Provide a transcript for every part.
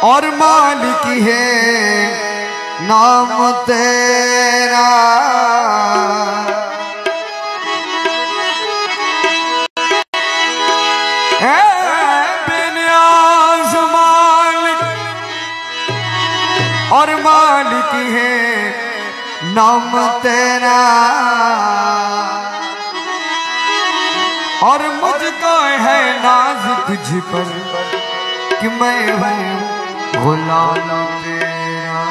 और मालिक है नाम तेरा। बेनियाज मालिक और मालिक है नाम तेरा। और मुझको है नाज तुझ पर कि मैं हूँ गुलाम तेरा।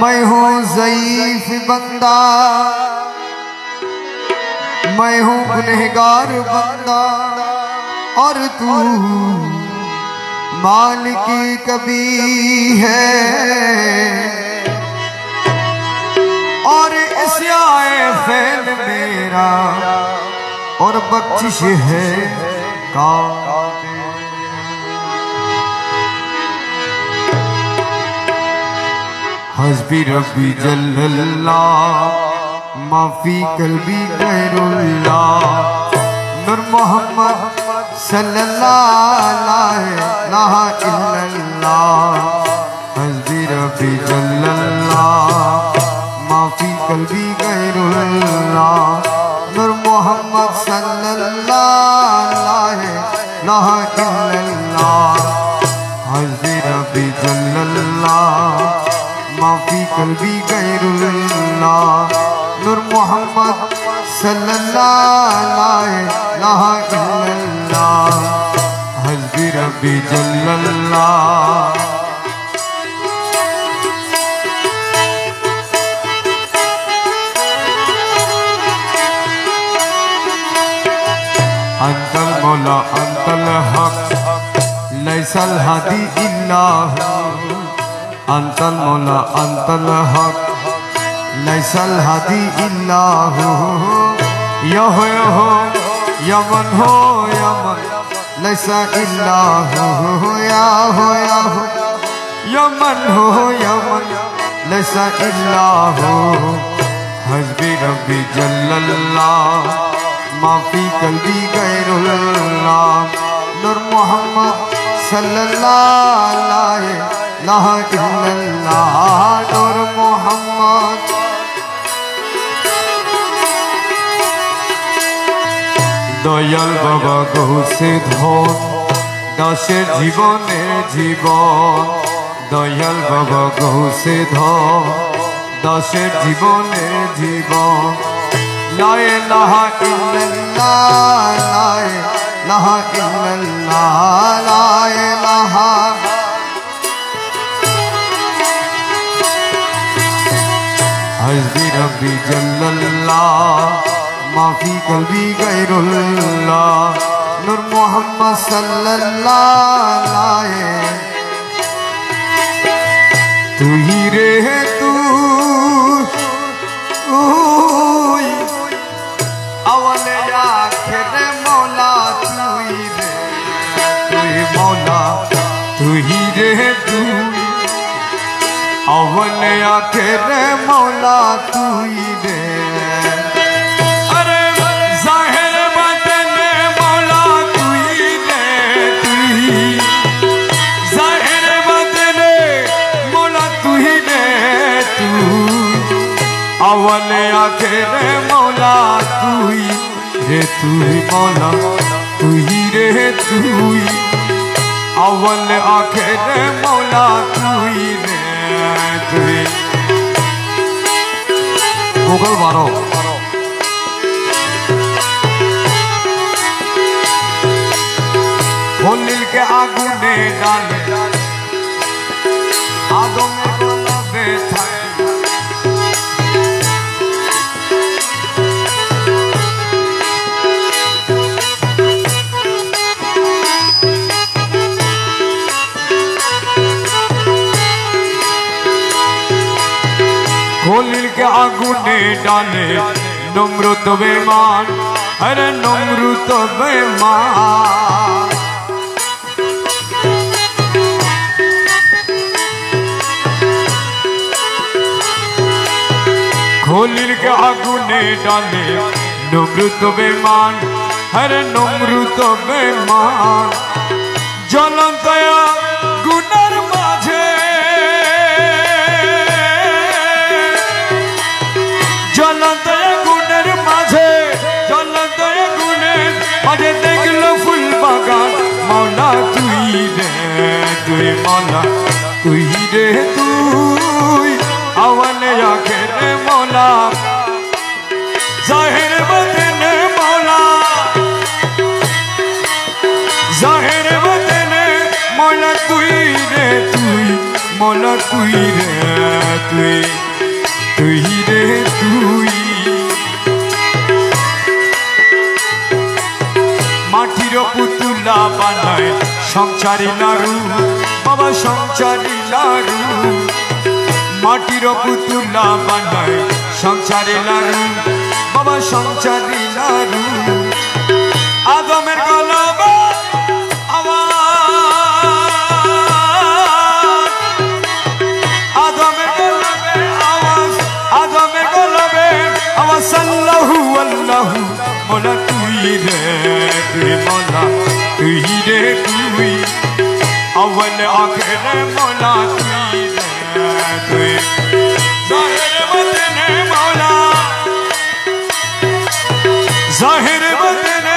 मैं हूँ ज़ईफ बंदा, मैं हूँ गुनहगार बंदा, और तू मालिक कभी है। और इस आए फैल मेरा और बख्शिश है का। हस्बी रब्बी जल्लल्लाह माफी कल्बी गैरुल्लाह। नूर मोहम्मद सल्लल्लाहु अलैहि इल्लल्लाह। हस्बी रब्बी जल्लल्लाह माफी कल्बी गैरुल्लाह। नूर मोहम्मद सल्लल्लाहु अलैहि इल्लल्लाह। हस्बी रब्बी जल्लल्लाह माफी कल्बी गैरुल्लाह। नूर मोहम्मद सल्लल्लाहु अलैहि इल्लल्लाह। हस्बी रब्बी जल्लल्लाह। अंतल मौला अंतल हक लैसल हादी इल्लाह। अंतल मौला अंतल हक लैसल हादी इल्लाह। यहो यमन हो यमन लैसा इल्लाह। याहो यमन हो यमन लैसा इल्लाह। हस्बी रब्बी जल्लल्लाह माफी कल्बी गैरुल्लाह। नूर मोहम्मद सल्लल्लाहु अलैहि इल्लल्लाह। नूर मोहम्मद दयाल बाबा गौसे धन दासेर जीवने जीवन। दयाल बाबा गौसे धन दासेर जीवने जीवन। ला इलाहा इल्लल्लाह ला इलाहा इल्लल्लाह ला इलाहा। हस्बी रब्बी जल्लल्लाह माफी कल्बी गैरुल्लाह। नूर मोहम्मद सल्लल्लाहु अलैहि। तू ही रे तू अवल आखिर मौला तू ही रे। तू ही मौला तू ही रे तू अवल आखिर मौला तू ही रे। अरे जाहिर बातिन मौला तू ही रे। तू ही जाहिर बातिन मौला तू ही रे। तू अवल आखिर मौला तू ही रे। तू ही मौला तू ही रे। तू ही अवल आखिर मौला तू ही रे। मुगल मारो होलिल के आगुने डाले आदों में गुलाबे थाए। होलिल के आगुने डाले नमृत बेमान। अरे नमृत बेमान। होलिल के आगुने डाले नमृत बेमान। अरे नमृत बेमान। मौला तुई रे तुई अवल आखिर मौला जाहिर बदन मौला जाहिर बदन मौला तुई रे तुई मौला तुई रे तुई रे तुई माटिर पुतुला बानाय संसारी लाडू बाबा संसारी लाडू माटिर पुतुला बानाय संसारी लाडू बाबा संसारी लाडू आदमेर कलबे आदमेर कलबे आवाज सल्लल्लाहु अल्लाहु मौला तुई रे तुई मौला तुई रे तुई अव्वल आखिर मौला तुई रे तुई जाहिर बदन मौला जाहिर बदन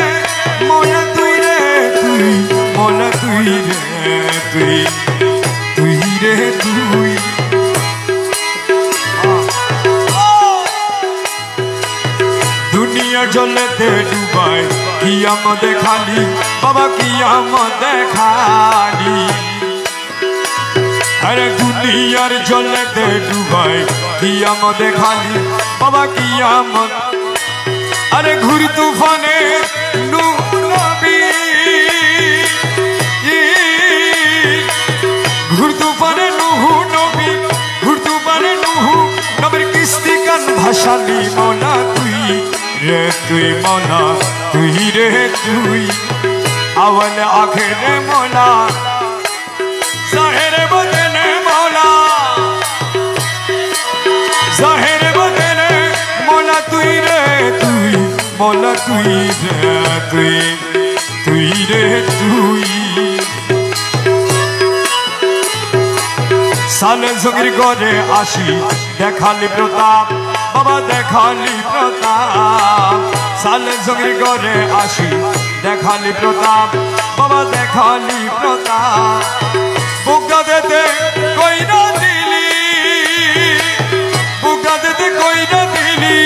मौला तुई रे तुई मौला तुई रे तुई रे तुई दुनिया जलते डुबाए कियामत खाली बाबा कियामत खाली अरे दुनियार जलते डुबाए कियामत खाली बाबा कियामत अरे घुरी तूफाने नूह नबी घुर तूफाने नूह नबी घुर तूफाने नूह नबीर किस्ती कान भाषाली मौला तुई रे तुई मौला तुई रे तुई अवल आखिर मौला जाहिर बदन मौला जाहिर बदन मौला तुई रे तुई मौला तुई रे तुई रे तुई साले जंगिर घरे आशी देखाली प्रताप बाबा देखाली प्रताप साले जंगिर घरे आशी देखाली प्रताप बाबा देखाली प्रताप बुका देते कोई ना दिली बुका देते कोई ना दिली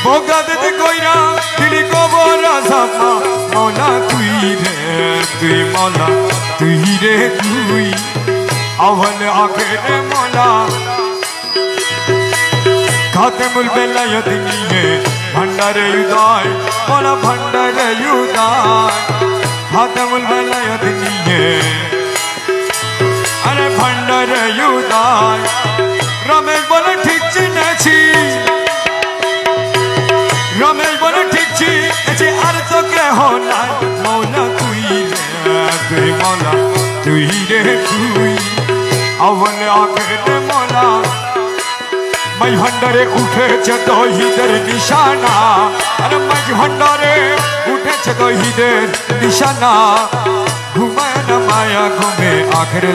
बुका देते कोई ना दिली कबर आजामा मौला तुई रे तुई मौला तुई रे तुई अव्वल आखिर मौला खातिमुल बेलायत निये भंडारे उदाय मौला भंडारे उदाय खातिमुल बेलायत निये अरे भंडारे उदाय रमेश बोले ठीक चिनेছি रमेश बोले ठीक चिनेছি আর তো কেহ নাই मौला तुई रे तुई मौला तुई रे तुई अव्वल आखिर मौला मैं भंडारे उठे तौहीदेर निशाना अरे मैं भंडारे उठे तौहीदेर निशाना घुमाए न माया घूमे आखिर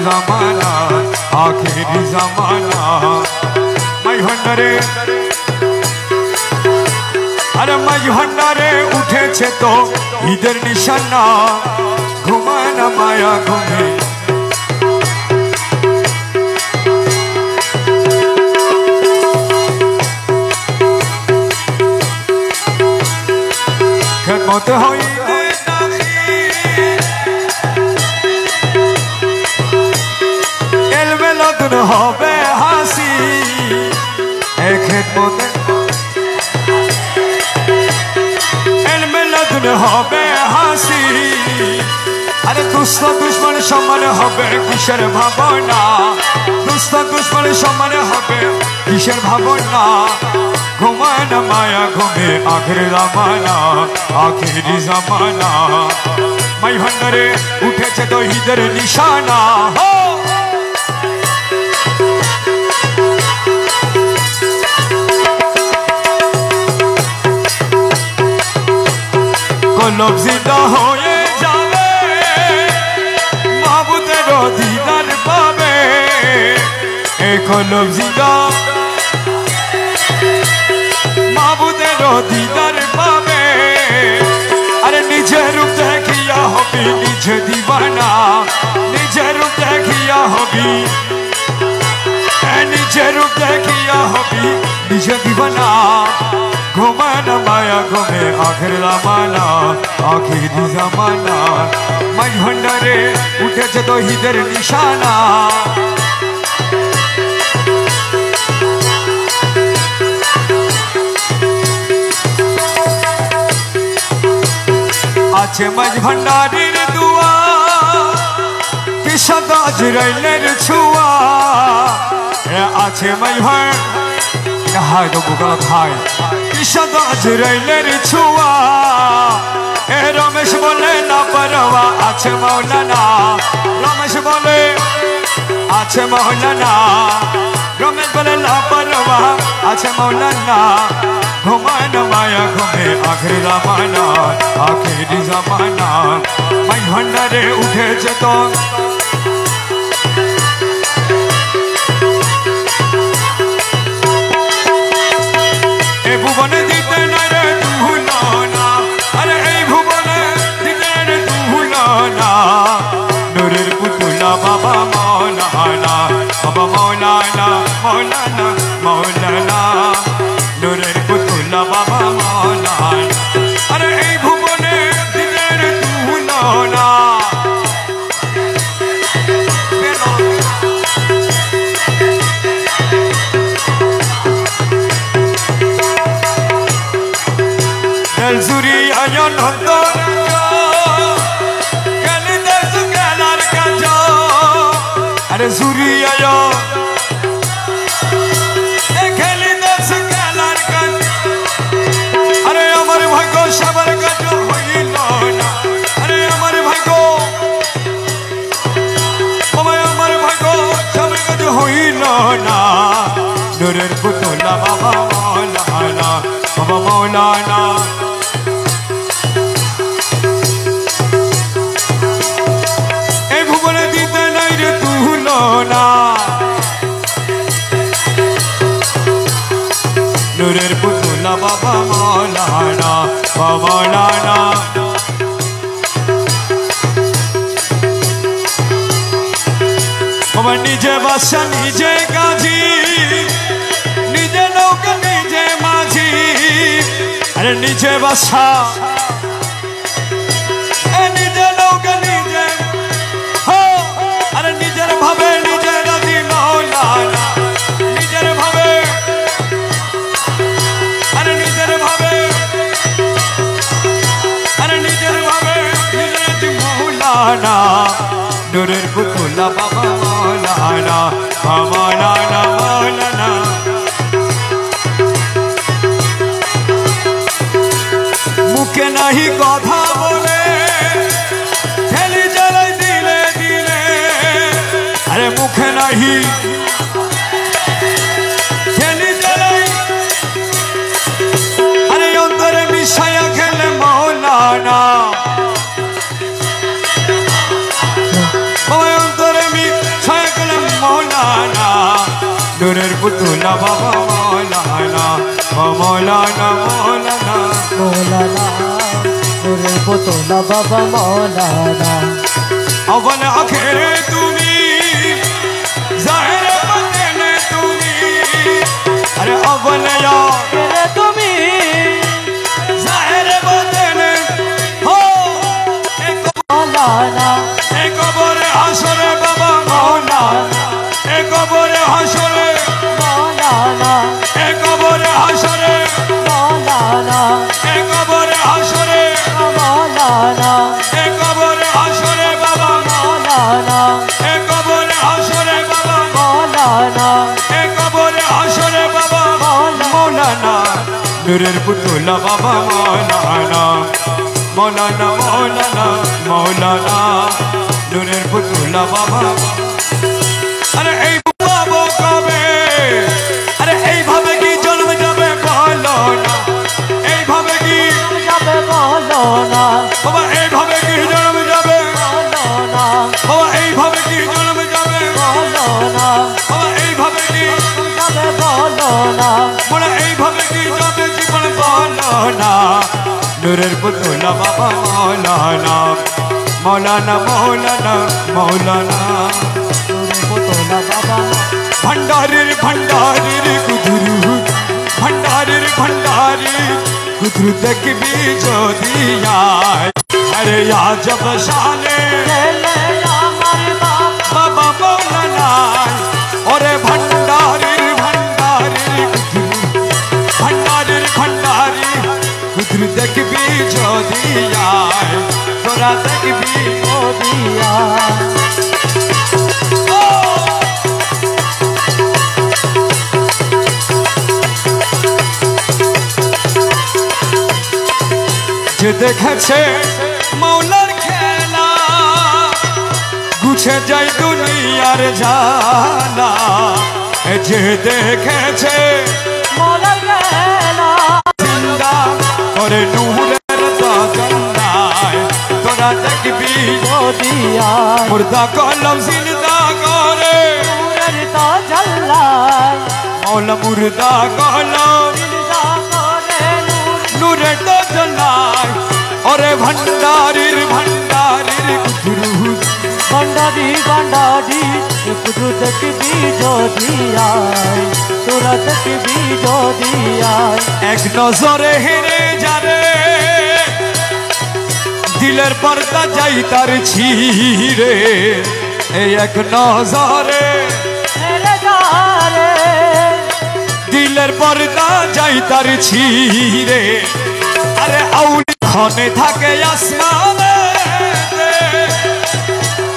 जमाना मैं भंडारे अरे मैं भंडारे उठे तौहीदेर निशाना घुमाए न माया घूमे खिदमत हईले एलमे लदन हबे हासी खिदमत एलमे लदन हबे हासी अरे दुष्ट दुश्मन सम्मान हबे किसेर भावना दुष्ट दुश्मन सम्मान हबे किसेर भावना घुमाए न माया घूमे आखिर जमाना मैं भंडारे उठे तौहीदेर निशाना हो कलम जिंदा होए जावे महबूबेर दीदार पावे कलम जिंदा महबूबेर दीदार पावे अरे निजे रूप देखिया हबे निजे दीवाना নিজে দিবানা ঘুমায় না মায়া ঘুমে আখের জামানা আখির জামানা মাঝ ভান্ডারে উঠেছে তৌহিদের নিশানা আছে মাঝ ভান্ডারের দুয়া কি সদা আজরাইলের ছোঁয়া আছে মাঝ ভান্ডার হায় তো বুকাল খায় কি সদা আজরাইলের ছোঁয়া এ রমেশ বলে না পরোয়া আছে মৌলানা রমেশ বলে আছে মৌলানা রমেশ বলে না পরোয়া আছে মৌলানা ঘুমায় না মায়া ঘুমে আখের জামানা আখের জামানা মাই ভান্ডারে উঠেছে তো এ ভুবনে দিতে না রে তুলনা আরে এই ভুবনে দিতে রে তুলনা নূরের পুতুলা বাবা মৌলানা বাবা মৌলানা মৌলানা মৌলানা নূরের পুতুলা বাবা মৌলানা আরে এই ভুবনে দিতে রে তুলনা Zuri ayon hondor jo, kali das galar ka jo, are zuri ayon, kali das galar ka, are amar bhagyo shabar ka jo hoilo na, are amar bhagyo, amar bhagyo shabar ka jo hoilo na, nurer putula baba maulana, baba maulana. নূরের পুতুলা বাবা মৌলানা মৌলানা আমার নিজে বাসা নিজে গাজি নিজে নৌকা নিজে মাঝি আরে নিজে বাসা নিজে নৌকা নিজে আরে নিজের ভাবে নিজে রাজি মৌলানা নিজের ভাবে আরে নিজের ভাবে আরে নিজের ভাবে নিজের মৌলানা নূরের পুতুলা বাবা মৌলানা মৌলানা মৌলানা মুখে নাহি কথা বলে ঠেলি জ্বালাই দিলে দিলে আরে মুখে নাহি ঠেলি জ্বালাই আরে অন্তরে মিশায়া খেলে মৌলানা অন্তরে মিশায়া খেলে মৌলানা নূরের পুতুলা বাবা মৌলানা মৌলানা মৌলানা মৌলানা নূরের পুতুলা বাবা মৌলানা अवल आखिरे तुमी ज़ाहिर बदने तुमी अरे अवल आखिरे तुमी ज़ाहिर बदने हो एक मौलाना एक बोरे हसरे बाबा मौलाना एक बोरे हसरे मौलाना एक बोरे हसरे मौलाना एक बोरे हसरे मौलाना एक बोरे हसरे बाबा मौलाना एक बोरे हसरे बाबा मौलाना एक बोरे हसरे बाबा मौलाना नूरेर पुतुला बाबा मौलाना मौलाना मौलाना मौलाना नूरेर पुतुला बाबा अरे এই বাবা কবে আরে এই ভাবে কি জন্ম যাবে বলো না এই ভাবে কি যাবে বলো না বাবা এই ভাবে কি জন্ম যাবে বলো না বাবা এই ভাবে কি জন্ম যাবে বলো না বাবা এই ভাবে কি যাবে বলো না মোরা এই ভাবে কি যাবে জীবন বলো না নূরের পুতুলা বাবা মৌলানা মৌলানা মৌলানা মৌলানা নূরের পুতুলা বাবা भंडारी भंडारी गुरु ভান্ডারির ভান্ডারি কুদরু দেখবি যদি আয় আরে আজব শানে আমার বাবা মৌলানা ওরে ভান্ডারির ভান্ডারি ভান্ডারির ভান্ডারি কুদরু দেখবি যদি আয় তোরা দেখবি দিয়া যে দেখেছে মৌলার খেলা গুছে যায় দুনিয়ার জানা যে দেখেছে মোলা গেলা জিন্দা করে নূরের তাজন্নায় তোরা দেখবি দিয়া মুর্দা কলম জিন্দা করে নূরের তাজাল্লায় মৌলা মুর্দা কলম জিন্দা করে নূরের তাজন্নায় ওরে ভান্ডারির ভান্ডারির কুদরু ভান্ডারি ভান্ডারি কুদরু দেখবি যদি আয় তোরা দেখবি যদি আয় এক নজরে হেরে যারে দিলের পর্দা যাই তার ছিঁড়ে এই এক নজরে হেরে যারে দিলের পর্দা যাই তার ছিঁড়ে আরে আউলি ক্ষণে থাকে আসমানে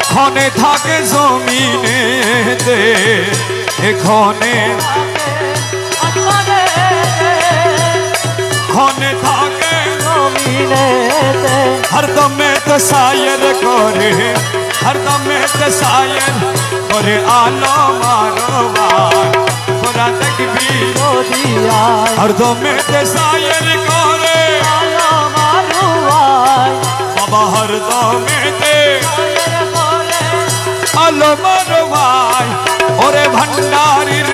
ক্ষণে থাকে জমিনেতে এক্ষণে আসমানে ক্ষণে থাকে জমিনেতে हरदमे तसायर करे हरदमे तसायर करे आलो मारोवार तोरा देखबी যদি আয় हरदमे तसायर करे আলো মারুয়ায় बाबा हरदमे ते আয়ের বলে आलो मारोवार ओरे भंडारीर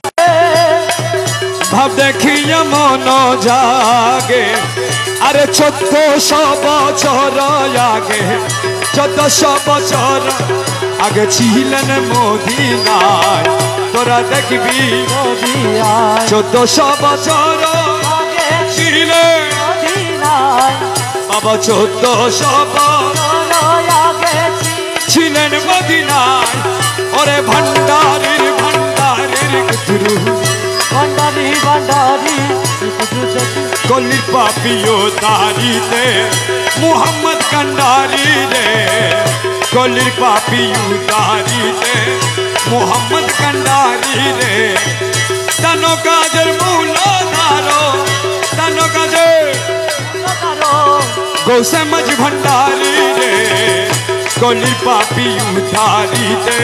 भाव देखिए मन जागे अरे 1400 বছর আগে 1400 বছর আগে ছিলেন মদিনায় তোরা দেখবি যদি আয় 1400 বছর আগে ছিলেন মদিনায় বাবা 1400 বছর আগে ছিলেন মদিনায় ওরে ভান্ডারির ভান্ডারির কুদরু ভান্ডারি ভান্ডারি কুদরু দেখবি কলির পাপিও তারিতে মুহাম্মদ কান্ডারি রে কলির পাপিও তারিতে মুহাম্মদ কান্ডারি রে তানো কাজের মূলধারো তানো কাজের করো গৌসে মজ ভণ্ডারি রে কলির পাপিও তারিতে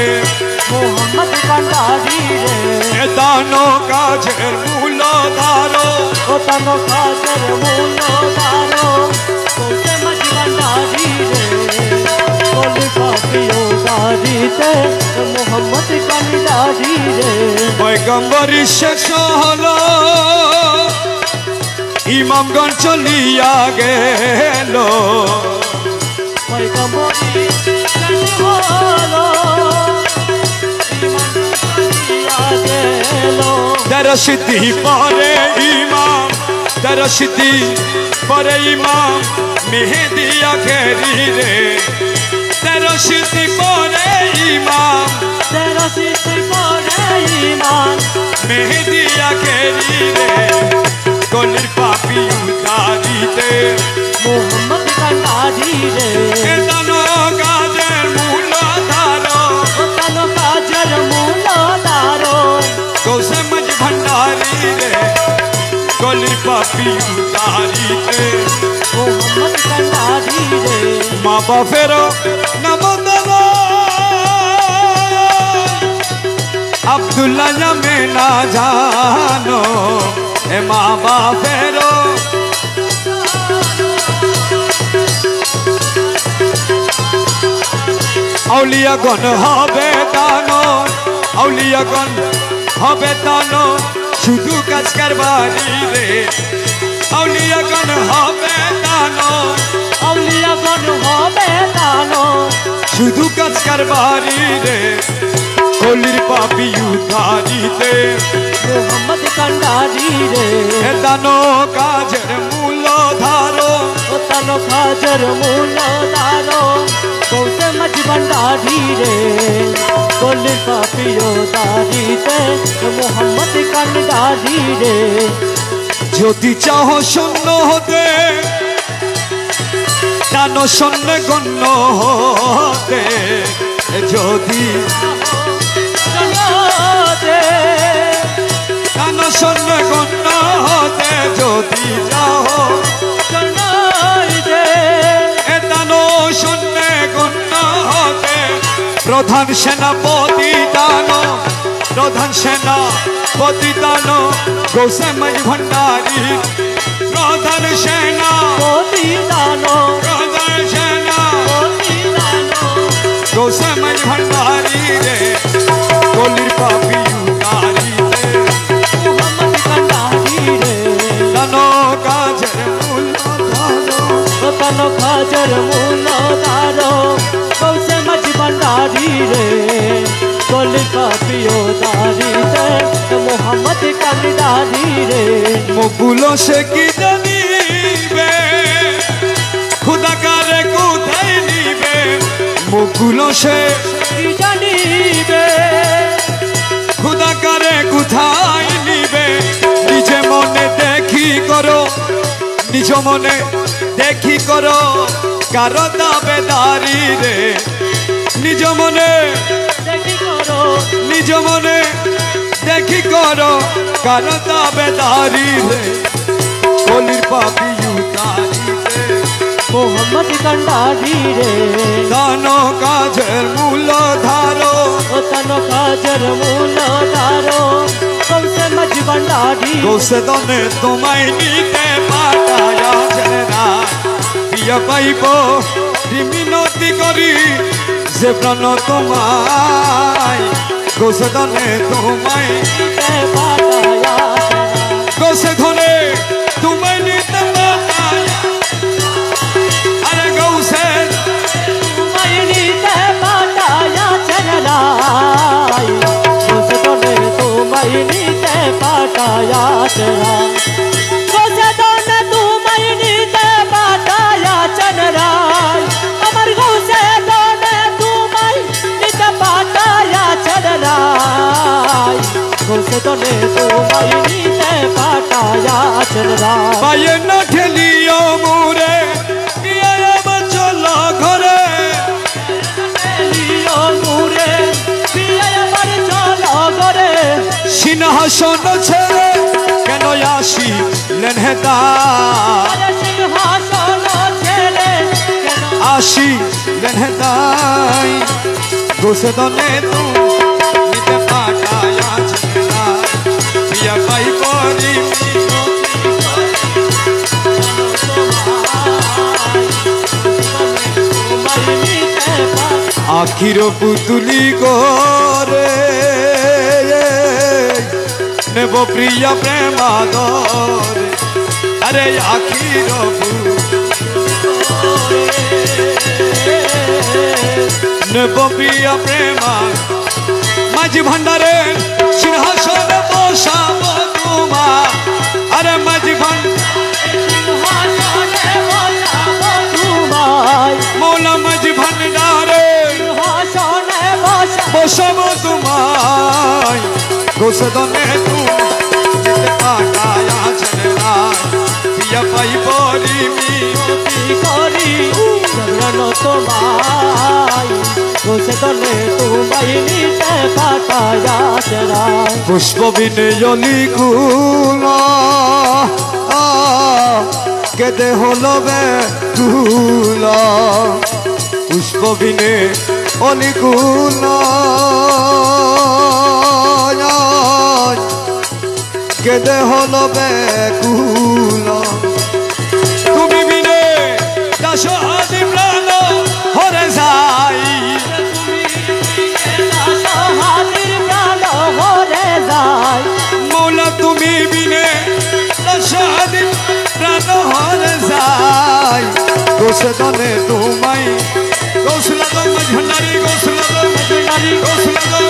মোহাম্মদ কান্ডারি রে তানো কাজের মূলধারো ও তানো কাজের মূলধারো কোসে মাঝি কান্ডারি রে বলি পাপিও দারিতে মোহাম্মদ কান্ডারি রে পয়গম্বরী শেষ হলো ইমামগণ চলিয়া গেল পয়গম্বরী শেষ হলো ঈমান চলিয়া গেল দরশদি পরে ইমাম দরশদি পরে ইমাম মেহেদি আখেরি রে দরশদি পরে ইমাম দরশদি পরে ঈমান মেহেদি আখেরি রে কলির পাপি উতারিতে মোহাম্মদ কান্ডারি রে এদানো কাজের মূলধারো ওতানো কাজের মূলধারো গৌসে মজ ভণ্ডারি রে কলির পাপি উতারিতে মোহাম্মদ কান্ডারি রে মা বাপের নাম দাদা আব্দুল্লাহ জামে না জানো এ মা বাপের আউলিয়াগণ হবে দানো আউলিয়াগণ হবে দানো শুধু কাজ কারবারি রে আউলিয়াগণ হবে দানো আউলিয়াগণ হবে দানো শুধু কাজ কারবারি রে কলির পাপি উদ্ধারিতে মোহাম্মদ কান্ডারি রে দানো কাজের মূল ধারো ও তানো খাজর মূল দারো গৌসে মজ ভণ্ডারি রে কলির পাপিও দারিতে মোহাম্মদ কান্ডারি রে যদি চাহ শূন্য হতে দানো শূন্য গণ্য হতে যদি দানো শূন্য গণ্য হতে যদি চাহ দানো শূন্য গণ্য হতে প্রধান সেনাপতি দানো প্রধান সেনাপতি দানো গৌসে মজ ভণ্ডারি প্রধান সেনাপতি দানো প্রধান সেনাপতি দানো গৌসে মজ ভণ্ডারি রে কলির পাপি উদ্ধারি রে মোহাম্মদ কান্ডারি রে দানো কাজের মূল ধারো ও তানো খাজর মূল দারো গৌসে মজ ভণ্ডারি রে কলির পাপিও দারিতে মোহাম্মদ কান্ডারি রে মুগুলো সে কি জানিবে খুদা কারে কোথায় নিবে মুগুলো সে কি জানিবে খুদা কারে কোথায় নিবে নিজে মনে দেখি করো নিজ মনে দেখি করো কারো দাবেদারি রে নিজ মনে দেখি করো নিজ মনে দেখি করো কারো দাবেদারি রে কলির পাপি উদ্ধারি রে মোহাম্মদ কান্ডারি রে দানো কাজের মূল ধারো ও তানো খাজর মূল দারো গৌসে মজ ভণ্ডারি গোসে দনে তোমায় নিতে পাঠায়া ছেড়া প্রিয় পাইব মিনতি করি যে প্রাণ তোমায় গোসে দনে তোমায় গোসে ধনে তোমায় নিতে পাঠায়া আরে গৌসে মাইনিতে পাটায়া চররাই গোসে দনে তো মাইনিতে পাটায়া চররাই গোসে দনে তো মাইনিতে পাটায়া চররাই আমার গোসে দনে তো মাইনিতে পাটায়া চররাই গোসে দনে তো মাইনিতে পাটায়া চররাই পায়ে না ঠেলিও মোরে পিয়া চল ঘরে লিও নূরে পিয়া আমার চলো ঘরে সিংহাসন ছেড়ে কেন আসিলেন হেতা সিংহাসন ছেড়ে কেন আসিলেন হেতাই গোসে দনে তু নিতে পাঠায়া ছেড়া প্রিয়া পাই পরি আখির পুতুলি করে নেব প্রিয়া প্রেমাদরে আরে আখির নেব প্রিয়া প্রেমা মাঝি ভান্ডারে সিংহাসন বসাব তোমা আরে মাঝি সিংহাসনে বসাবো তোমায় মৌলা মাঝি ভান্ডারে সিংহাসনে বসাবো বসাব তোমায় গোসে দনে তু নিতে পাঠায়া ছেড়া প্রিয়া পাই পরি করি জগন তোমায় গোসে দনে তোমায় নিতে পাঠায়া চরাই পুষ্প বিনয়লি কুল কেদে হলো বে কুল পুষ্প বিনে অলিকুল কেদে হলো বে কুল তুমি বিনে দাস আদি প্রাণ হরে যাই হাতির প্রাণ হরে যায় মৌলা তুমি বিনে দাস আদি প্রাণ হরে যাই গোসে দনে তোমায় গোসলা দো মঝনারি গোসলা দো মঝনারি গোসলা দো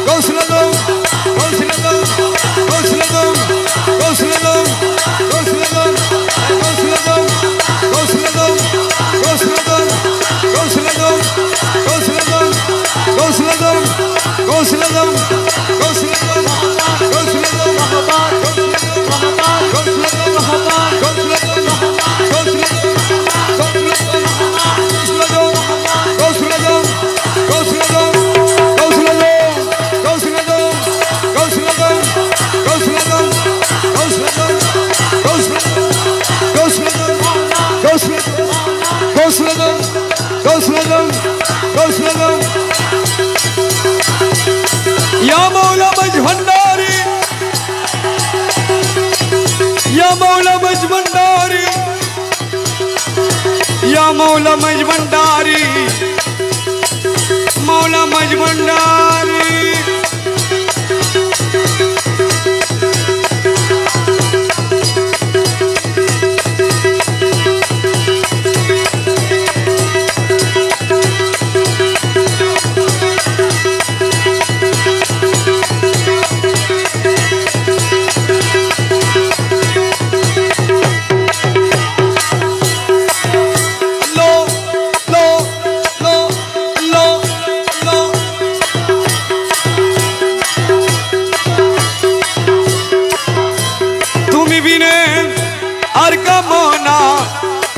Gosladom, Gosladom, Gosladom, Gosladom, Gosladom, Gosladom, Gosladom, Gosladom, Gosladom, Gosladom, Gosladom, Gosladom, Gosladom, Ya Mevla Mecbandari, Ya Mevla Mecbandari, Ya Mevla Mecbandari, Mevla Mecbandari.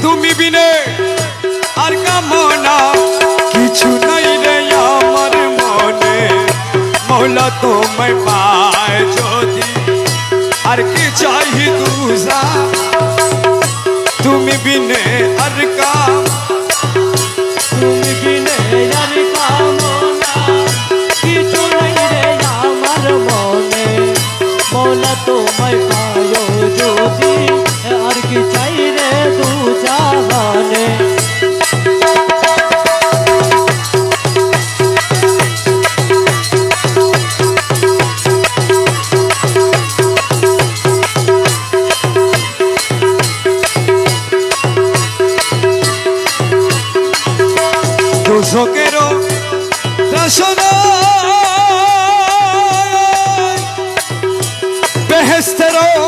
তুমি বিনে আর কামনা কিছু নাই রে আমার মনে মৌলা তোমায় পায় যদি আর কি চাহি দুজা তুমি বিনে আর কাম তুমি বিনে আর কামনা কিছু নাই রে আমার মনে মৌলা তোমায় পায় যদি আর কি চাই রে দু জাহানে দুঃখেরও রসনা বেহেশতেরও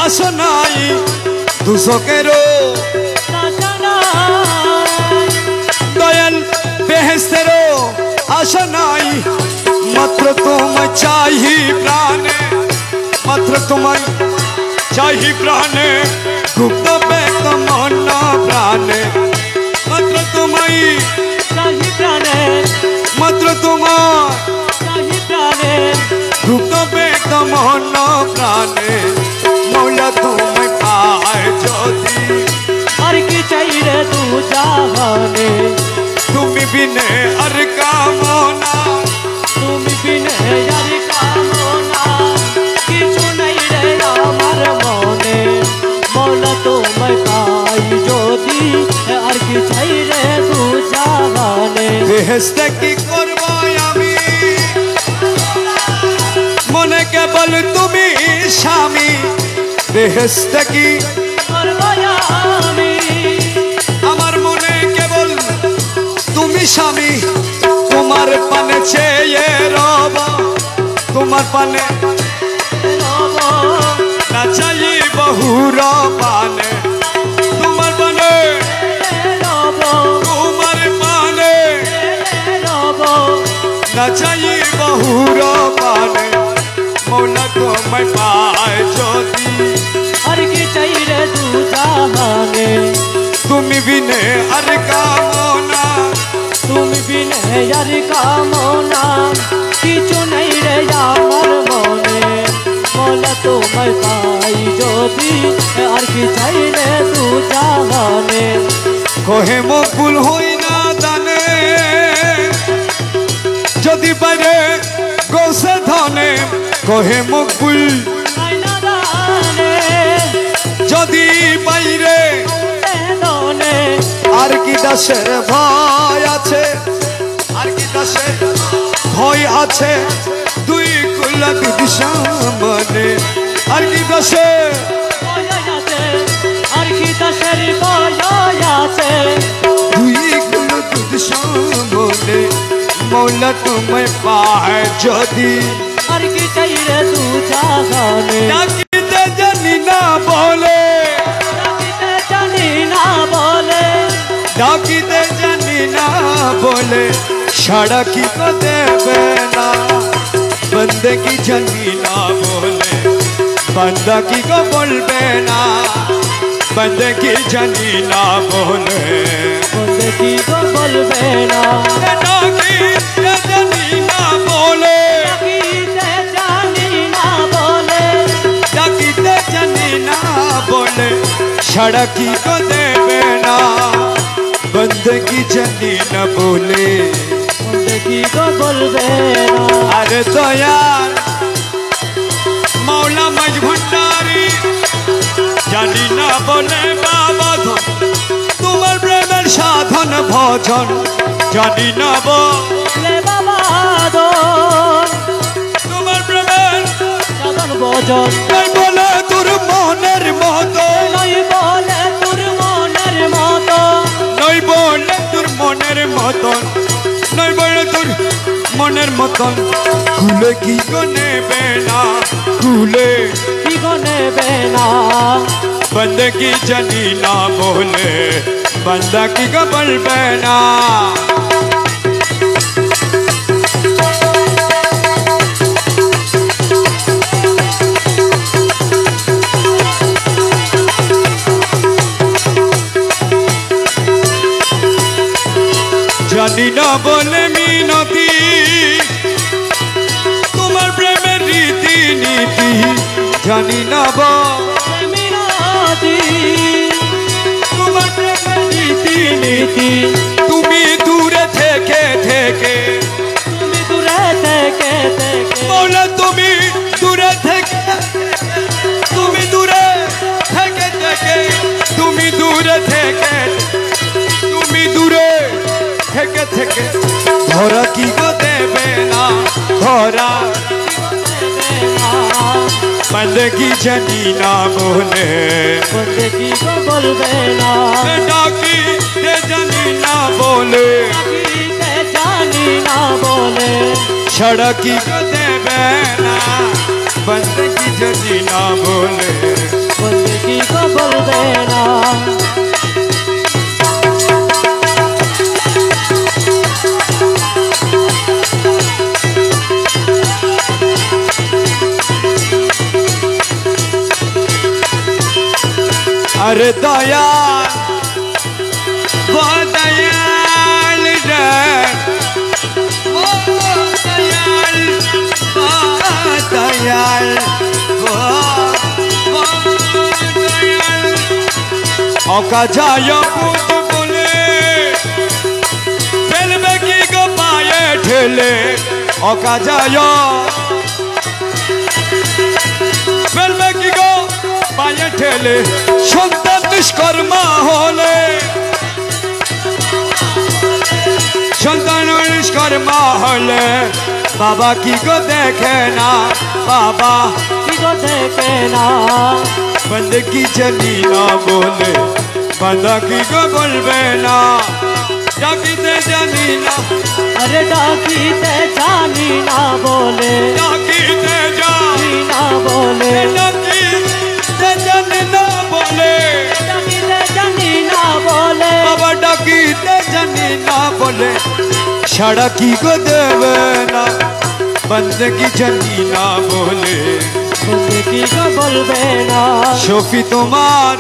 আসনাই দুঃখেরও দয়াল বেহেশতেরও আসনাই মাত্র তোমায় চাহি প্রাণে মাত্র তোমায় চাহি প্রাণে গুপ্ত ব্যক্ত মন প্রাণে মাত্র তোমায় চাহি প্রাণে মাত্র তোমার চাহি প্রাণে গুপ্ত ব্যক্ত মন প্রাণে মৌলা তোমায় পায় যদি আর কি চাই রে দু জাহানে তুমি বিনে আর কামনা তুমি বিনে আর কামনা কিছু নাই রে আমার মনে মৌলা তোমায় পাই যদি আর কি চাই রে দু জাহানে বেহেশতে কি করব আমি মনে কেবল তুমি স্বামী বেহেশতে কি করব আমি আমার মনে কেবল তুমি স্বামী তোমার পানে চেয়ে রব তোমার পানে রব না চাই বহুর পানে তোমার পানে রব তোমার পানে রব না চাই বহুর পানে মৌলা তোমায় পায় যদি আর কি চাই রে দু জাহানে তুমি বিনে আর কামনা তুমি বিনে আর কামনা কিছু নাই রে আমার মনে মৌলা তোমায় পাই যদি আর কি চাই রে দু জাহানে কহে মকবুল হই না দানে যদি পারে গোসে ধনে কহে মকবুল আয়না দানে যদি বাইরে দনে আর কি দাসের ভয় আছে আর কি দাসের ভয় আছে দুই কুলা দুই সামনে আর কি দাসের আছে আর কি দাসের ভয় আছে দুই কুলা দুই সামনে मौला तुम्हें पाए जदि আর কি চাই রে তু জাগানে ডাকিতে জানি না বলে ডাকিতে জানি না বলে ডাকিতে জানি না বলে সাড়া কি তো দেবে না বন্দেগি জানি না বলে बंदा की को बोलबे ना बंदगी जानी ना बोले बंदगी को बोलबे ना डाकी जानी ना बोले जानी ना बोले डाकी जानी ना बोले सड़की को देवे ना बंदगी जानी ना बोले बंदगी को बोलबे ना अरे तो यार मौला मज भंडारी जानी ना बोले बाबा धन तुम्हार प्रेमेर साधन भजन जानी ना बोले बाबा धन तुम्हार प्रेमेर साधन भजन नहीं बोले तुर मोनेर मतो नहीं बोले तुर मोनेर मतो नहीं बोले तुर मोनेर मतन नहीं बोले तुर मोनेर मतन खुले की गने बेना खुले की गने बेना बंदगी जानी ना बोले बंदा की कबल बेना जानी ना बोले मीनती तुम्हार प्रेमेर रीति नीति जानी ना बोले मीनती तुम्हार प्रेमेर रीति नीति नीति তুমি দূরে থেকে থেকে তুমি দূরে থেকে থেকে মৌলা তুমি দূরে থেকে তুমি দূরে থেকে থেকে তুমি দূরে থেকে তুমি দূরে থেকে থেকে ধরা কি গো দেবে না ধরা बंदगी जानी ना बोले बंदगी को बोलबे ना डाकी ते जानी ना बोले जानी ना बोले सड़की को देवे ना बंदगी जानी ना बोले बंदगी को बोलबे ना अरे दयाल वो दयाल रे वो दयाल वो दयाल वो दयाल औका जायो पुत बोले फेलबे की गो पाए ठेले औका जायो फेलबे की गो पाए ठेले সন্তান নিষ্কর্মা হলে সন্তান নিষ্কর্মা হলে বাবা কি গো দেখে না বাবা की को देखे ना बंदगी जानी ना बोले बंदा की गो बोलबे ना डाकीते जानी ना अरे डाकीते जानी ना बोले डाकीते जानी ना बोले डाकीते जानी ना बोले डाकीते जानी ना बोले बाबा डाकीते जानी ना बोले छड़ा की को देवे ना बंदगी जानी ना बोले बंदगी को बोलबे ना शफी तुम्हार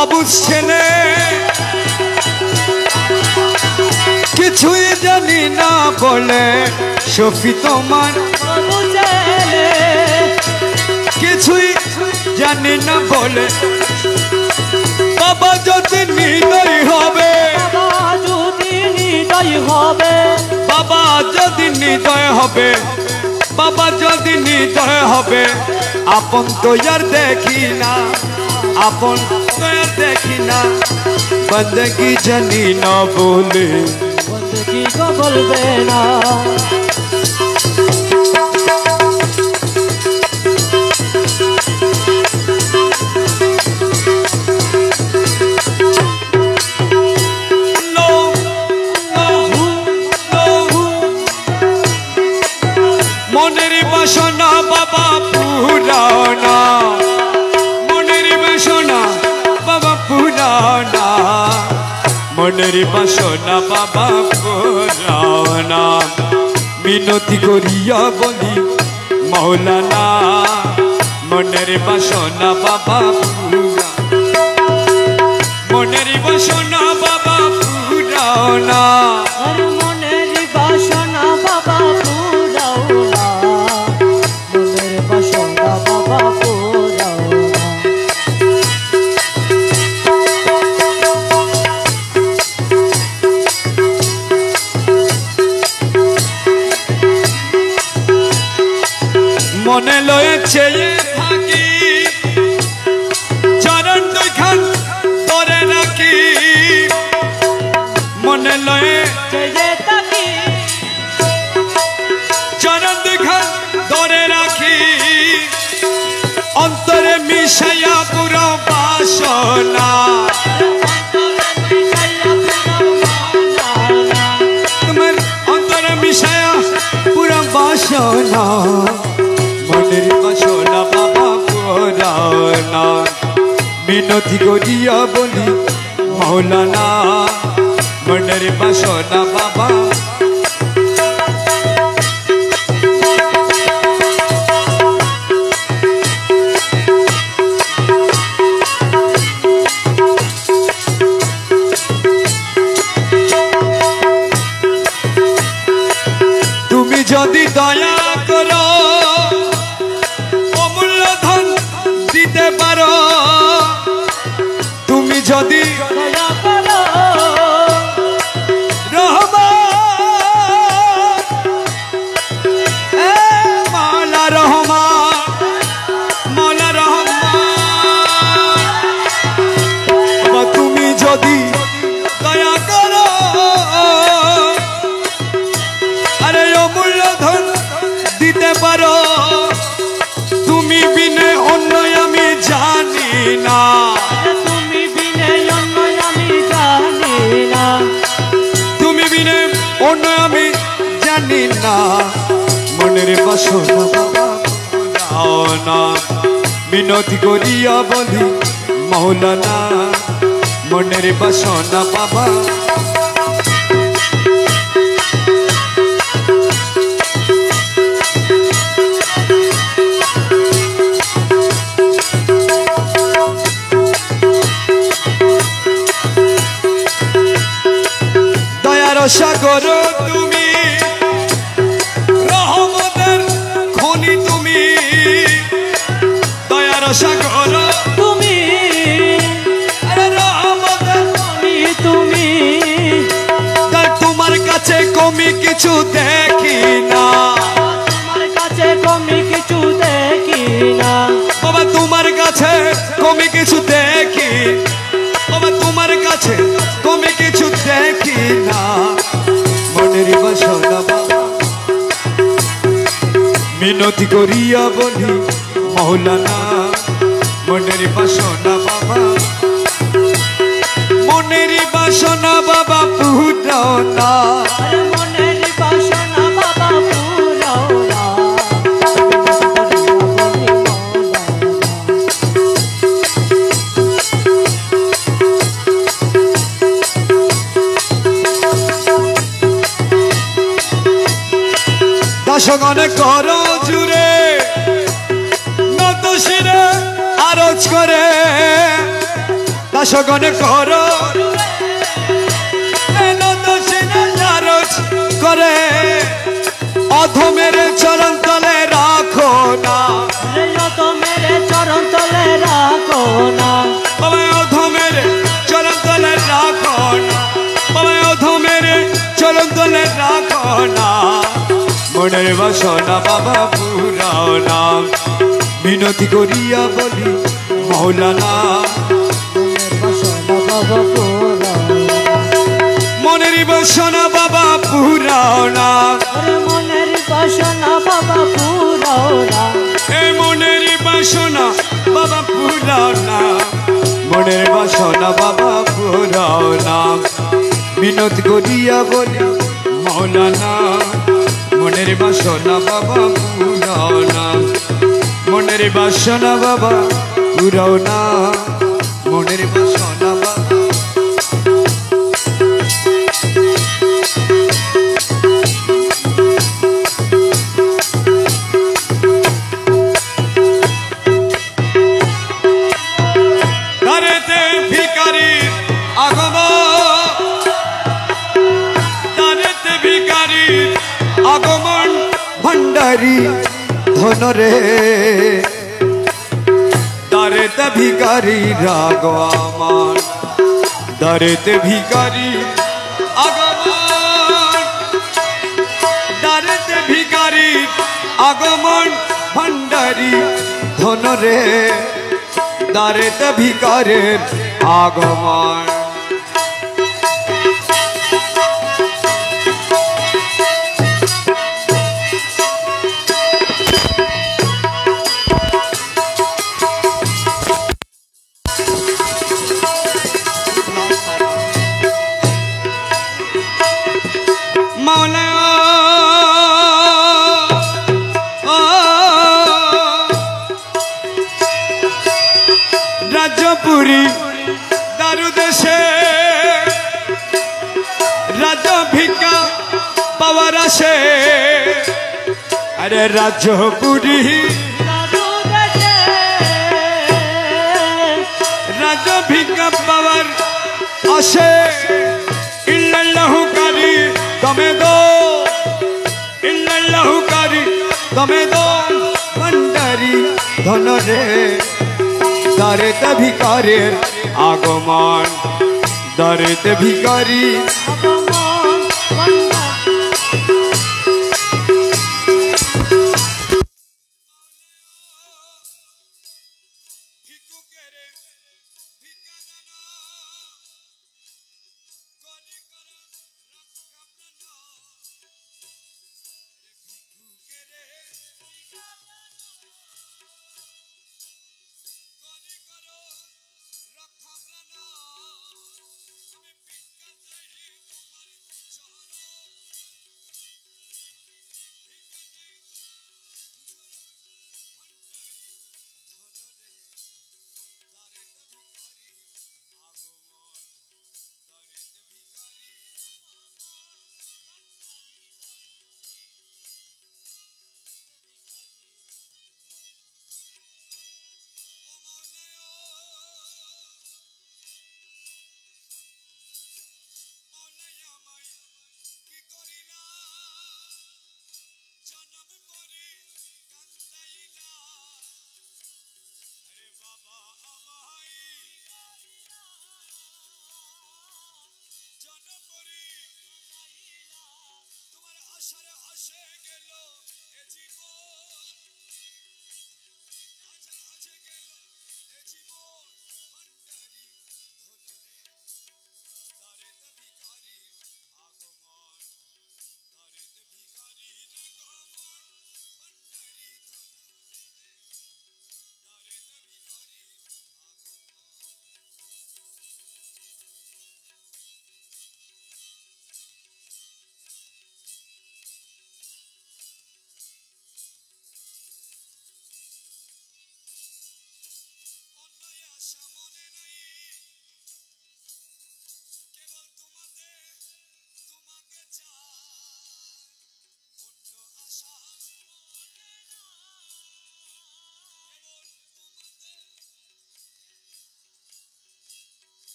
अबुझ ছেলে কিছুই জানি না বলে শফি তোমার বুঝেলে কিছুই জানি না বলে বাবা যদি নির্দয় হবে বাবা যদি নিদয় হবে বাবা যদি নির্দয় হবে বাবা যদি নির্দয় হবে আপন তো আর দেখি না আপন তো আর দেখি না बंदगी जानी ना बोले बंदगी को बोलबे ना মনের বাসনা বাবা পুরাও না, মনের বাসনা বাবা পুরাও না, মনের বাসনা বাবা পুরাও না। মিনতি করিয়া বলি মৌলানা, মনের বাসনা বাবা পুরা, মনের বাসনা বাবা পুরাও না, মনের বাসনা বাবা পুরাও না, মনের বাসনা বাবা পুরাও না। মনে লয়ে চেয়ে থাকি চরণ দুইখান ধরে রাখি, মনে লয়ে চেয়ে থাকি চরণ দুইখান ধরে রাখি, অন্তরে মিশাইয়া পুরো বাসনা, তোমার অন্তরে মিশাইয়া পুরো বাসনা, মনের বাসনা বাবা পুরাও না। মিনতি করিয়া বলি মৌলানা, মনের বাসনা বাবা। তুমি যদি দয়া করো অমূল্য ধন দিতে পারো, তুমি যদি দয়া করো রহমান, এ মৌলা রহমান, মৌলা রহমান, তুমি যদি দয়া করো আরে অমূল্য ধন দিতে পারো, তুমি বিনে অন্য আমি জানি না, তুমি বিনে অন্য আমি জানি না, তুমি বিনে অন্য আমি জানি না, মনের বাসনা বাবা পুরাও না। মিনতি করিয়া বলি মৌলানা, মনের বাসনা বাবা। দয়ার সাগর তুমি, রহমতের খনি তুমি, দয়ার সাগর তুমি আরে রহমতের তুমি তুমি তাই তোমার কাছে কমি কিছু দেখি না, তোমার কাছে কমি কিছু দেখি না, বাবা তোমার কাছে কমি কিছু দেখি, বাবা তোমার কাছে কমি কিছু দেখি না, মনের বাসনা বাবা। মিনতি করিয়া বলি মৌলানা, মনের বাসনা বাবা, মনের বাসনা বাবা পুরাও না, আরে মনের বাসনা বাবা পুরাও না, দাসগণে কর জুড়ে নত শিরে আরজ করে, দাসগণে কর নত শিরে আরজ করে, অধমের চরণ তলে রাখো না, তো মেরে চরণ তলে রাখো না, বাবা অধমের চরণ তলে রাখো না, বাবা অধমের চরণ তলে রাখো না, মনের বাসনা বাবা পুরাও না। মিনতি করিয়া বলি মৌলানা, মনের বাসনা বাবা পুরাও না, মনের বাসনা বাবা পুরাও না, মনের বাসনা বাবা পুরাও না, মনের বাসনা বাবা পুরাও না। মিনতি করিয়া বলি মৌলানা, মনের বাসনা বাবা পুরাও না মনের বাসনা বাবা পুরাও না মনের বাসনা বাবা আগমন ভণ্ডারী ধন রে দারেতে ভিকারি রাগ আমার দারেতে ভিকারি আগমন দারেতে ভিকারি আগমন ভণ্ডারী ধন রে দারেতে ভিকারের আগমন রাজপুরী দারুদেশে রাজা ভিক্ষা পাওয়ার আসে আরে রাজপুরী রাজা ভিক্ষা পাওয়ার আসে ইল্লাল্লাহুকারী তুমি দো ইল্লাল্লাহুকারী তুমি দো ভণ্ডারী ধন রে দারেতে ভিকারের আগমন দারেতে ভিকারি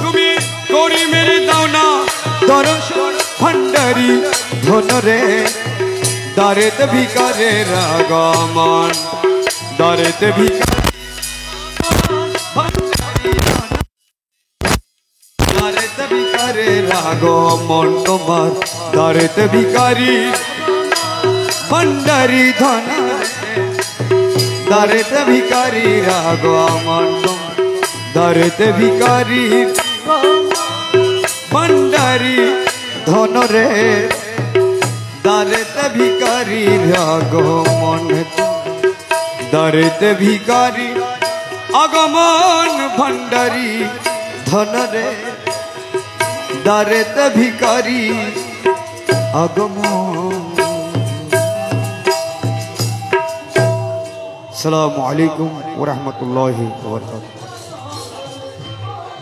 তুমি করি মেরে দাও না দর্শন ভণ্ডারী ধন রে দারেতে ভিকারের আগমন দারেতে দারেতে ভিকারের আগমন তোমার দারেতে ভিকারি ভণ্ডারী ধন দারেতে ভিকারির আগমন দারেতে ভিকারির ভণ্ডারী ধন রে দারেতে ভিকারির আগমন দারেতে ভিকারি আগমন ভণ্ডারী ধনরে দারেতে ভিকারি আগমন। আসসালামু আলাইকুম ওয়া রাহমাতুল্লাহি ওয়া বারাকাতুহু।